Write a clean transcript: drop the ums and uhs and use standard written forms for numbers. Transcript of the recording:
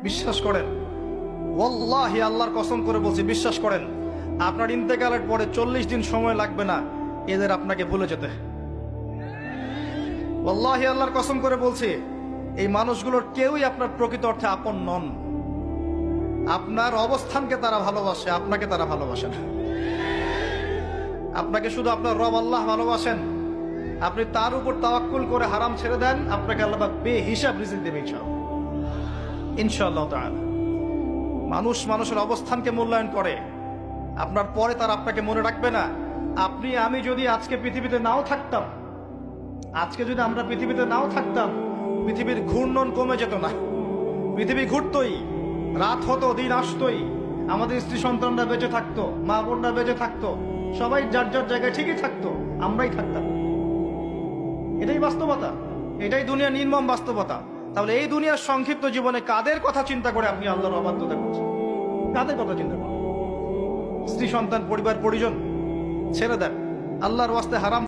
বিশ্বাস করেন, ওয়াল্লাহি আল্লাহর কসম করে বলছি, বিশ্বাস করেন, আপনার ইন্তেকালের পরে 40 দিন সময় লাগবে না এদের আপনাকে ভুলে যেতে। ওয়াল্লাহি আল্লাহর কসম করে বলছি, এই মানুষগুলোর কেউই আপনার প্রকৃত অর্থে আপন নন। আপনার অবস্থানকে তারা ভালোবাসে, আপনাকে তারা ভালোবাসে না। আপনাকে শুধু আপনার রব আল্লাহ ভালোবাসেন। আপনি তার উপর তাওয়াক্কুল করে হারাম ছেড়ে দেন, আপনাকে আল্লাহ বেহিসাব রিজিক দেবে ইনশাআল্লাহ তাআলা। মানুষ মানুষের অবস্থানকে মূল্যায়ন করে, আপনার পরে তার আপনাকে মনে রাখবে না। আপনি আমি যদি আজকে পৃথিবীতে নাও থাকতাম, আজকে যদি আমরা পৃথিবীতে নাও থাকতাম, পৃথিবীর ঘূর্ণন কমে যেত না। পৃথিবী ঘুরতই, রাত হতো, দিন আসতোই, আমাদের স্ত্রী সন্তানরা বেঁচে থাকতো, মা বোনরা বেঁচে থাকতো, সবাই যার যার জায়গায় ঠিকই থাকতো, আমরাই থাকতাম। এটাই বাস্তবতা, এটাই দুনিয়ার নির্মম বাস্তবতা। তাহলে এই দুনিয়ার সংক্ষিপ্ত জীবনে কাদের কথা চিন্তা করে আপনি আল্লাহর অবাধ্যতা করছেন? কাদের কথা চিন্তা করেন? স্ত্রী সন্তান পরিবার পরিজন ছেড়ে দেন, আল্লাহর ওয়াস্তে হারাম